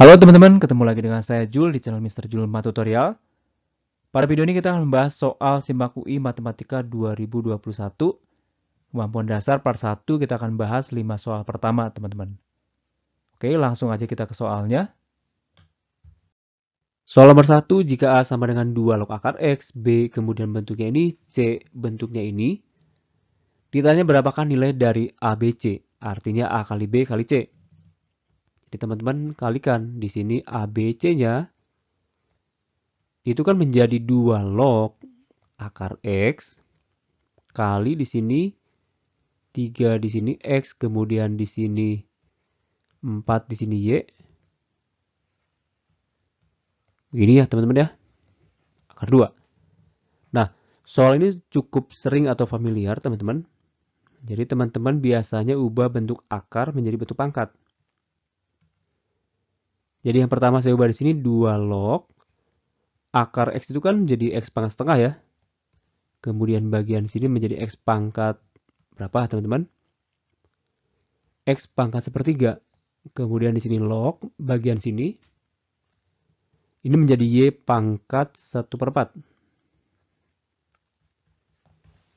Halo teman-teman, ketemu lagi dengan saya Jul di channel Mr. Jul Math Tutorial. Pada video ini kita akan membahas soal Simak UI Matematika 2021. Kemampuan dasar part 1 kita akan bahas 5 soal pertama teman-teman. Oke, langsung aja kita ke soalnya. Soal nomor 1, jika A sama dengan 2 log akar X, B kemudian bentuknya ini, C bentuknya ini. Ditanya berapakah nilai dari ABC, artinya A kali B kali C. Jadi teman-teman kalikan di sini ABC-nya itu kan menjadi 2 log akar X kali di sini 3 di sini X, kemudian di sini 4 di sini Y. Begini ya teman-teman ya, akar 2. Nah, soal ini cukup sering atau familiar teman-teman. Jadi teman-teman biasanya ubah bentuk akar menjadi bentuk pangkat. Jadi yang pertama saya ubah di sini 2 log akar X itu kan menjadi X pangkat setengah ya. Kemudian bagian sini menjadi X pangkat berapa teman-teman? X pangkat sepertiga. Kemudian di sini log bagian sini. Ini menjadi Y pangkat 1/4.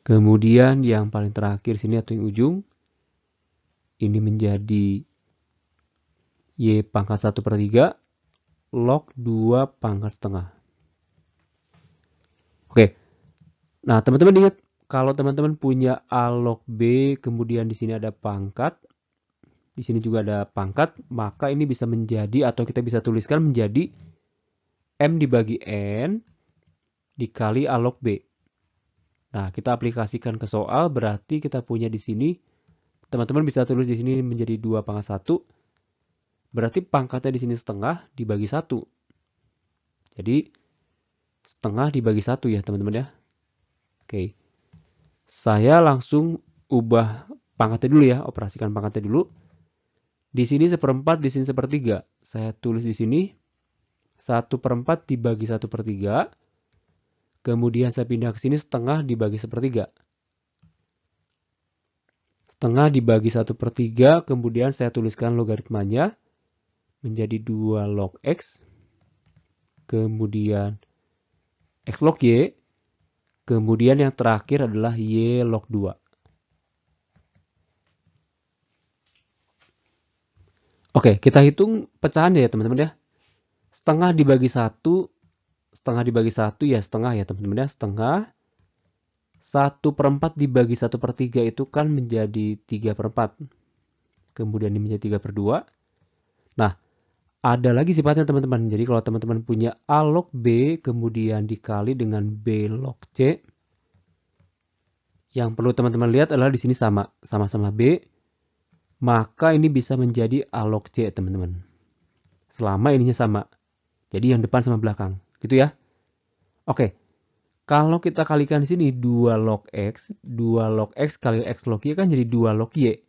Kemudian yang paling terakhir sini atau yang ujung. Ini menjadi Y pangkat 1/3. Log 2 pangkat setengah. Oke. Nah, teman-teman ingat, kalau teman-teman punya A log B, kemudian di sini ada pangkat, di sini juga ada pangkat, maka ini bisa menjadi, atau kita bisa tuliskan menjadi M dibagi N dikali A log B. Nah, kita aplikasikan ke soal, berarti kita punya di sini, teman-teman bisa tulis di sini menjadi 2 pangkat 1. Berarti pangkatnya di sini setengah dibagi 1. Jadi, setengah dibagi 1 ya teman-teman ya. Oke. Saya langsung ubah pangkatnya dulu ya, operasikan pangkatnya dulu. Di sini 1/4, di sini 1/3. Saya tulis di sini 1/4 dibagi 1/3. Kemudian saya pindah ke sini setengah dibagi 1/3. Setengah dibagi 1/3, kemudian saya tuliskan logaritmanya menjadi 2 log X. Kemudian X log Y. Kemudian yang terakhir adalah Y log 2. Oke, kita hitung pecahannya ya teman-teman ya. Setengah dibagi 1, setengah dibagi 1 ya setengah ya teman-teman ya. Setengah 1/4 dibagi 1/3 itu kan menjadi 3/4. Kemudian ini menjadi 3/2. Nah, ada lagi sifatnya teman-teman. Jadi kalau teman-teman punya A log B kemudian dikali dengan B log C. Yang perlu teman-teman lihat adalah di sini sama-sama B. Maka ini bisa menjadi A log C teman-teman. Selama ininya sama. Jadi yang depan sama belakang. Gitu ya. Oke. Kalau kita kalikan di sini 2 log X, 2 log X kali X log Y kan jadi 2 log Y.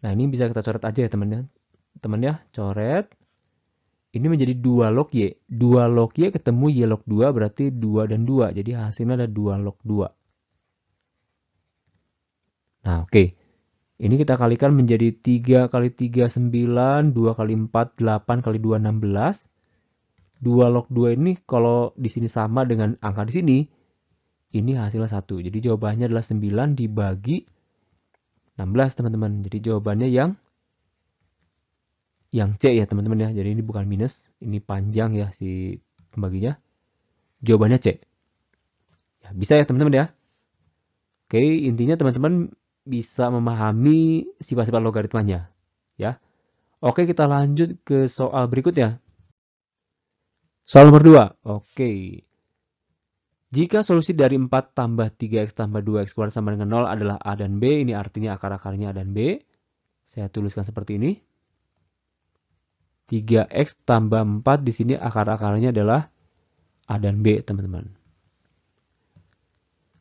Nah, ini bisa kita coret aja ya teman-teman. Teman ya, coret. Ini menjadi 2 log Y. 2 log Y ketemu Y log 2 berarti 2 dan 2. Jadi hasilnya ada 2 log 2. Nah, oke. Ini kita kalikan menjadi 3 kali 3, 9. 2 kali 4, 8 kali 2, 16. 2 log 2 ini kalau di sini sama dengan angka di sini, ini hasilnya 1. Jadi jawabannya adalah 9 dibagi 16 teman-teman. Jadi jawabannya yang C ya teman-teman ya. Jadi ini bukan minus, ini panjang ya si pembaginya. Jawabannya C. Ya, bisa ya teman-teman ya. Oke, intinya teman-teman bisa memahami sifat-sifat logaritmanya ya. Oke, kita lanjut ke soal berikutnya. Soal nomor 2. Oke. Jika solusi dari 4 tambah 3x tambah 2x kuadrat sama dengan 0 adalah A dan B, ini artinya akar-akarnya A dan B. Saya tuliskan seperti ini. 3x tambah 4 di sini akar-akarnya adalah A dan B, teman-teman.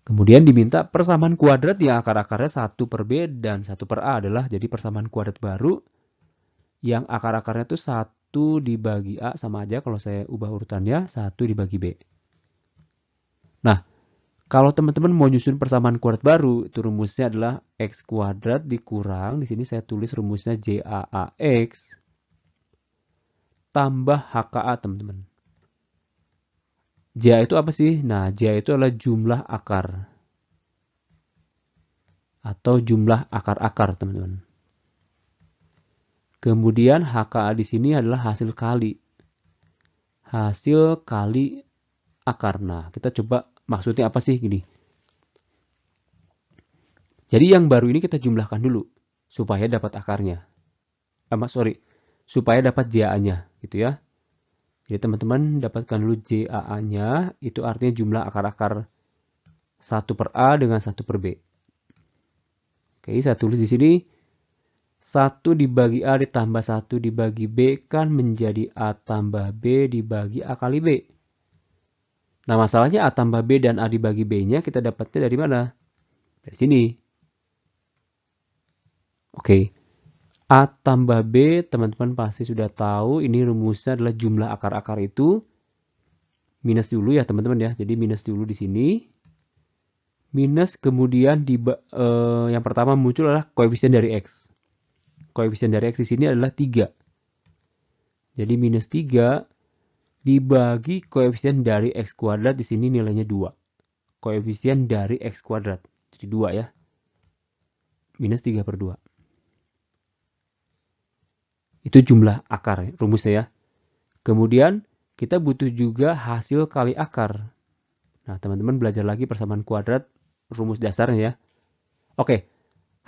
Kemudian diminta persamaan kuadrat yang akar-akarnya 1/B dan 1/A adalah jadi persamaan kuadrat baru yang akar-akarnya itu 1 dibagi A sama aja kalau saya ubah urutannya 1 dibagi B. Nah, kalau teman-teman mau nyusun persamaan kuadrat baru, itu rumusnya adalah X kuadrat dikurang, di sini saya tulis rumusnya JAAX tambah HKA, teman-teman. JA itu apa sih? Nah, JA itu adalah jumlah akar. Atau jumlah akar-akar, teman-teman. Kemudian HKA di sini adalah hasil kali. Hasil kali akar. Nah, kita coba maksudnya apa sih gini. Jadi yang baru ini kita jumlahkan dulu supaya dapat akarnya. Supaya dapat JA-nya gitu ya. Jadi teman-teman dapatkan dulu JA-nya, itu artinya jumlah akar-akar 1 per A dengan 1 per B. Oke, saya tulis di sini 1 dibagi A ditambah 1 dibagi B kan menjadi A tambah B dibagi A kali B. Nah, masalahnya A tambah B dan A dibagi B-nya kita dapatnya dari mana? Dari sini. Oke. A tambah B, teman-teman pasti sudah tahu ini rumusnya adalah jumlah akar-akar itu. Minus dulu ya teman-teman ya. Jadi minus dulu di sini. Minus kemudian yang pertama muncul adalah koefisien dari X. Koefisien dari X di sini adalah 3. Jadi minus 3 dibagi koefisien dari X kuadrat di sini nilainya 2. Koefisien dari X kuadrat. Jadi 2 ya. Minus 3 per 2. Itu jumlah akar rumusnya ya. Kemudian kita butuh juga hasil kali akar. Nah, teman-teman belajar lagi persamaan kuadrat rumus dasarnya ya. Oke.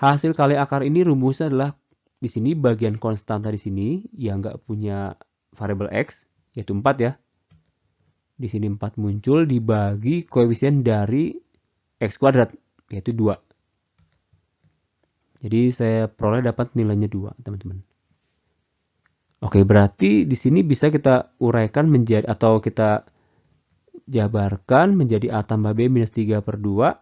Hasil kali akar ini rumusnya adalah di sini bagian konstanta di sini yang nggak punya variabel X yaitu 4 ya. Di sini 4 muncul dibagi koefisien dari X kuadrat yaitu 2. Jadi saya peroleh dapat nilainya 2, teman-teman. Oke, berarti di sini bisa kita uraikan menjadi atau kita jabarkan menjadi A tambah B minus 3 per 2.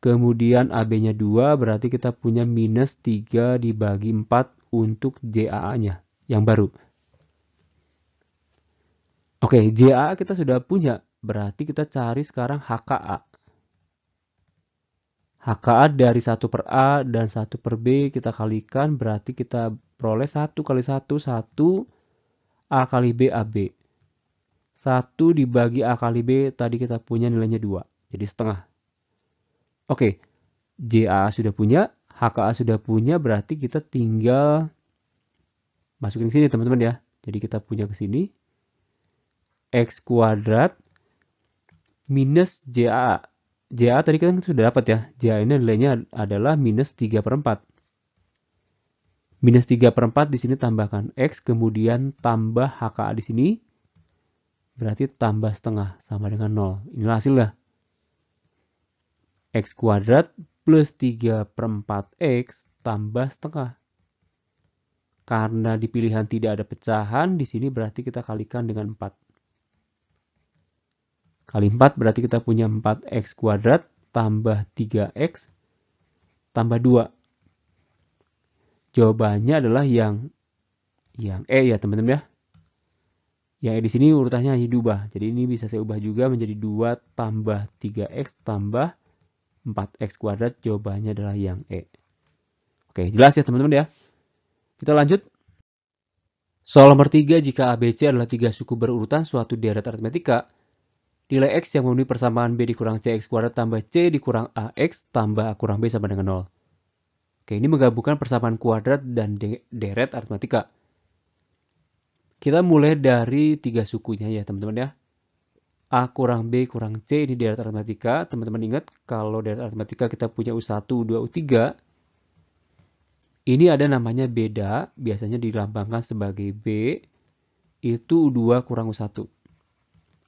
Kemudian AB-nya 2, berarti kita punya minus 3 dibagi 4 untuk JAA-nya yang baru. Oke, JAA kita sudah punya, berarti kita cari sekarang HKA. HKA dari 1 per A dan 1 per B kita kalikan, berarti kita peroleh 1 kali 1, 1 A kali B, AB. 1 dibagi A kali B, tadi kita punya nilainya 2, jadi setengah. Oke, JA sudah punya, HKA sudah punya, berarti kita tinggal masukin ke sini teman-teman ya. Jadi kita punya ke sini, X kuadrat minus JA. JA tadi kan sudah dapat ya, JA ini nilainya adalah minus 3 per 4. Minus 3 per 4 di sini tambahkan X, kemudian tambah HKA di sini. Berarti tambah setengah, sama dengan 0. Inilah hasilnya. X kuadrat plus 3 per 4X tambah setengah. Karena di pilihan tidak ada pecahan, di sini berarti kita kalikan dengan 4. Kali 4 berarti kita punya 4X kuadrat tambah 3X tambah 2. Jawabannya adalah yang E ya teman-teman ya. Yang E di sini urutannya diubah. Jadi ini bisa saya ubah juga menjadi 2 tambah 3X tambah 4X kuadrat. Jawabannya adalah yang E. Oke, jelas ya teman-teman ya. Kita lanjut. Soal nomor 3, jika ABC adalah 3 suku berurutan suatu deret aritmetika, nilai X yang memenuhi persamaan B dikurang CX kuadrat tambah C dikurang AX tambah A kurang B sama dengan 0. Oke, ini menggabungkan persamaan kuadrat dan deret aritmetika. Kita mulai dari 3 sukunya ya teman-teman ya. A kurang B kurang C ini deret aritmetika. Teman-teman ingat kalau deret aritmetika kita punya U1, U2, U3. Ini ada namanya beda, biasanya dilambangkan sebagai B. Itu U2 kurang U1.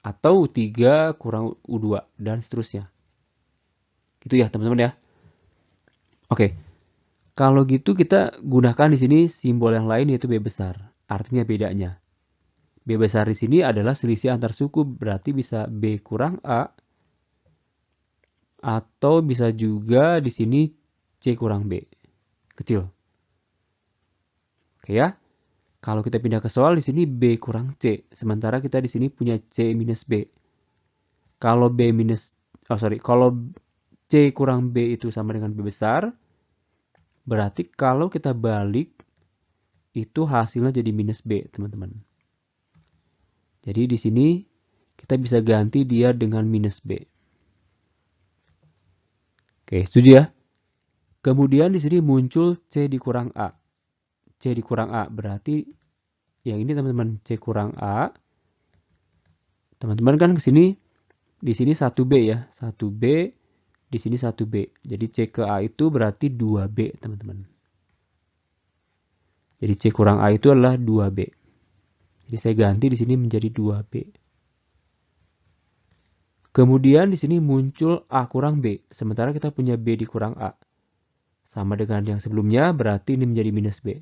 Atau U3 kurang U2 dan seterusnya. Gitu ya teman-teman ya. Oke. Kalau gitu kita gunakan di sini simbol yang lain yaitu B besar. Artinya bedanya. B besar di sini adalah selisih antar suku, berarti bisa B kurang A. Atau bisa juga di sini C kurang B. Kecil. Oke ya. Kalau kita pindah ke soal di sini B kurang C, sementara kita di sini punya C minus B. Kalau kalau C kurang B itu sama dengan B besar, berarti kalau kita balik itu hasilnya jadi minus B, teman-teman. Jadi di sini kita bisa ganti dia dengan minus B. Oke, setuju ya? Kemudian di sini muncul C dikurang A. C dikurang A berarti yang ini teman-teman, C kurang A. Teman-teman kan ke sini, di sini 1B ya, 1B, di sini 1B. Jadi C ke A itu berarti 2B, teman-teman. Jadi C kurang A itu adalah 2B. Jadi saya ganti di sini menjadi 2B. Kemudian di sini muncul A kurang B, sementara kita punya B dikurang A. Sama dengan yang sebelumnya, berarti ini menjadi minus B.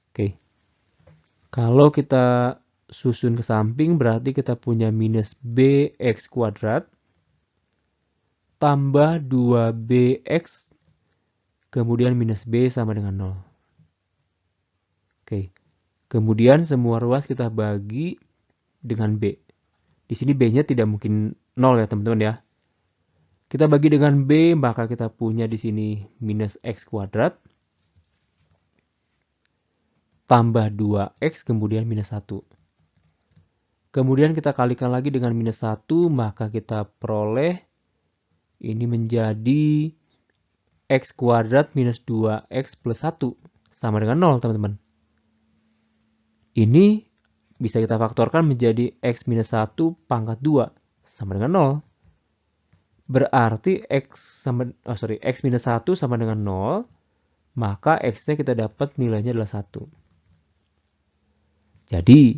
Oke. Kalau kita susun ke samping, berarti kita punya minus BX kuadrat tambah 2BX, kemudian minus B sama dengan 0. Oke. Kemudian semua ruas kita bagi dengan B. Di sini B-nya tidak mungkin 0 ya teman-teman ya. Kita bagi dengan B, maka kita punya di sini minus X kuadrat tambah 2X, kemudian minus 1. Kemudian kita kalikan lagi dengan minus 1, maka kita peroleh ini menjadi X kuadrat minus 2X plus 1 sama dengan 0 teman-teman. Ini bisa kita faktorkan menjadi X minus 1 pangkat 2 sama dengan 0. Berarti X minus 1 sama dengan 0, maka X-nya kita dapat nilainya adalah 1. Jadi,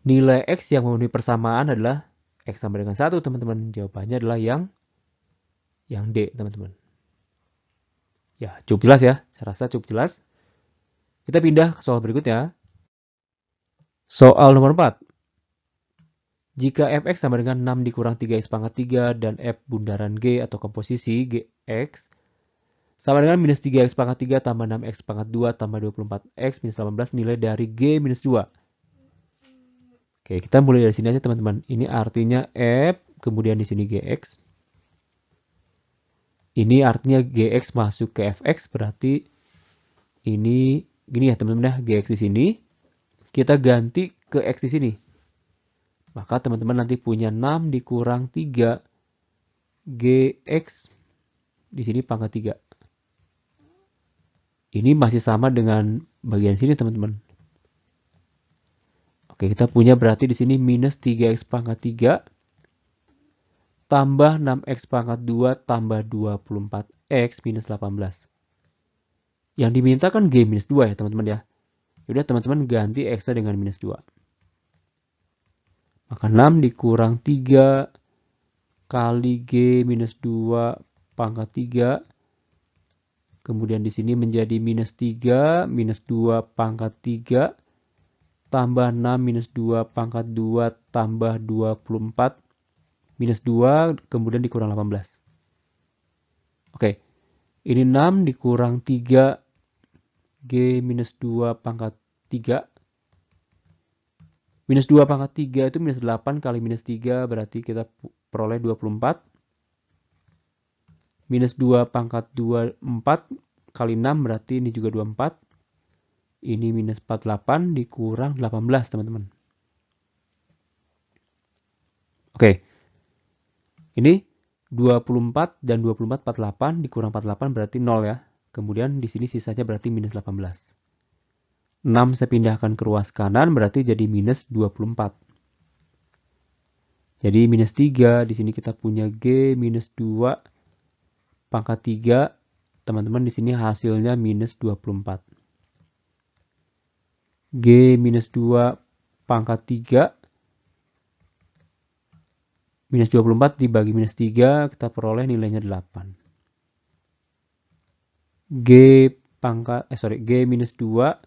nilai X yang memenuhi persamaan adalah X sama dengan 1, teman-teman. Jawabannya adalah yang D, teman-teman. Ya, cukup jelas ya. Saya rasa cukup jelas. Kita pindah ke soal berikutnya. Soal nomor 4. Jika fx sama dengan 6 dikurang 3x pangkat 3 dan f bundaran G atau komposisi Gx sama dengan minus 3x pangkat 3 tambah 6x pangkat 2 tambah 24x minus 18, nilai dari G minus 2. Oke, kita mulai dari sini aja teman-teman. Ini artinya f, kemudian di sini Gx. Ini artinya Gx masuk ke fx, berarti ini gini ya teman-teman ya, Gx di sini. Kita ganti ke X di sini. Maka teman-teman nanti punya 6 dikurang 3 Gx di sini pangkat 3. Ini masih sama dengan bagian sini teman-teman. Oke, kita punya berarti di sini minus 3x pangkat 3 tambah 6x pangkat 2 tambah 24x minus 18. Yang diminta kan G minus 2 ya teman-teman ya. Yaudah teman-teman ganti X-nya dengan minus 2. Maka 6 dikurang 3 kali G minus 2 pangkat 3. Kemudian di sini menjadi minus 3 minus 2 pangkat 3 tambah 6 minus 2 pangkat 2 tambah 24 minus 2 kemudian dikurang 18. Oke. Ini 6 dikurang 3 G minus 2 pangkat 3. Minus 2 pangkat 3 itu minus 8 kali minus 3, berarti kita peroleh 24. Minus 2 pangkat 2, 4 kali 6, berarti ini juga 24. Ini minus 48 dikurang 18, teman-teman. Oke. Ini 24 dan 24, 48 dikurang 48 berarti 0 ya. Kemudian di sini sisanya berarti minus 18. 6 saya pindahkan ke ruas kanan berarti jadi minus 24. Jadi minus 3, di sini kita punya G minus 2 pangkat 3. Teman-teman di sini hasilnya minus 24. G minus 2 pangkat 3. Minus 24 dibagi minus 3, kita peroleh nilainya 8. G minus 2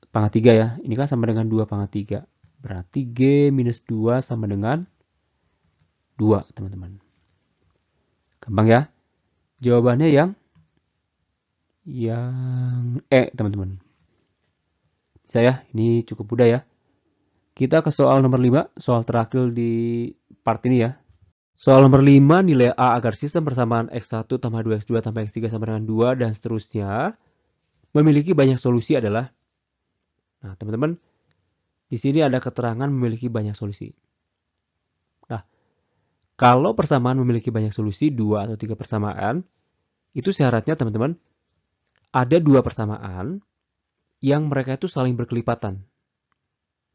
pangkat 3 ya. Ini kan sama dengan 2 pangkat 3. Berarti G minus 2 sama dengan 2, teman-teman. Gampang ya. Jawabannya yang E, teman-teman. Bisa ya, ini cukup mudah ya. Kita ke soal nomor 5, soal terakhir di part ini ya. Soal nomor 5, nilai A agar sistem persamaan X1 tambah 2X2 tambah X3 sama dengan 2 dan seterusnya memiliki banyak solusi adalah Nah, teman-teman, di sini ada keterangan memiliki banyak solusi. Nah, kalau persamaan memiliki banyak solusi, 2 atau 3 persamaan, itu syaratnya teman-teman, ada 2 persamaan yang mereka itu saling berkelipatan.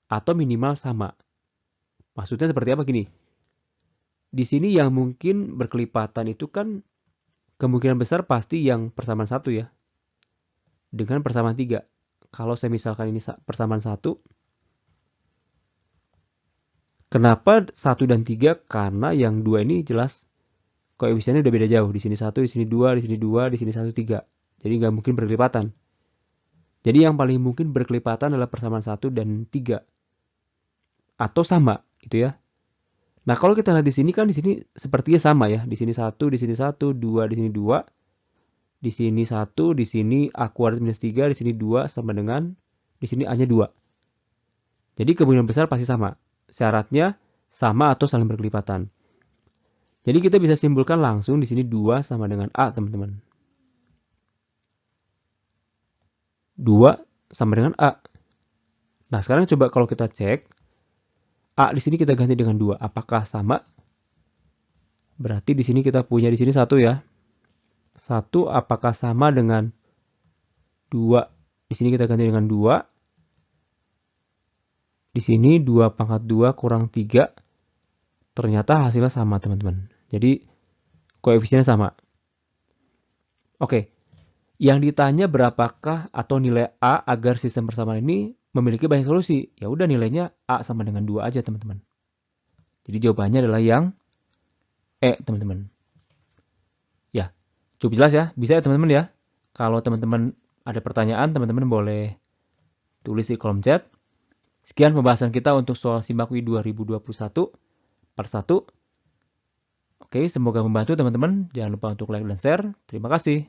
Atau minimal sama. Maksudnya seperti apa gini? Di sini yang mungkin berkelipatan itu kan kemungkinan besar pasti yang persamaan 1 ya. Dengan persamaan 3. Kalau saya misalkan ini persamaan 1, kenapa 1 dan 3? Karena yang 2 ini jelas koefisiennya udah beda jauh. Di sini 1, di sini 2, di sini 2, di sini 1, 3. Jadi nggak mungkin berkelipatan. Jadi yang paling mungkin berkelipatan adalah persamaan 1 dan 3. Atau sama, gitu ya. Nah, kalau kita lihat di sini kan di sini sepertinya sama ya. Di sini 1, di sini 1, 2, di sini 2. Di sini 1, di sini A kuadrat minus 3, di sini 2 sama dengan, di sini A-nya 2. Jadi kemungkinan besar pasti sama. Syaratnya sama atau saling berkelipatan. Jadi kita bisa simpulkan langsung di sini 2 sama dengan A, teman-teman. 2 sama dengan A. Nah, sekarang coba kalau kita cek, A di sini kita ganti dengan 2. Apakah sama? Berarti di sini kita punya di sini 1 ya. 1 apakah sama dengan 2? Di sini kita ganti dengan 2. Di sini 2 pangkat 2 kurang 3. Ternyata hasilnya sama, teman-teman. Jadi, koefisiennya sama. Oke. Yang ditanya berapakah atau nilai A agar sistem persamaan ini memiliki banyak solusi. Ya udah nilainya A sama dengan 2 aja, teman-teman. Jadi jawabannya adalah yang E, teman-teman. Ya, cukup jelas ya. Bisa ya, teman-teman ya. Kalau teman-teman ada pertanyaan, teman-teman boleh tulis di kolom chat. Sekian pembahasan kita untuk soal SIMAK UI 2021 part 1. Oke, semoga membantu teman-teman. Jangan lupa untuk like dan share. Terima kasih.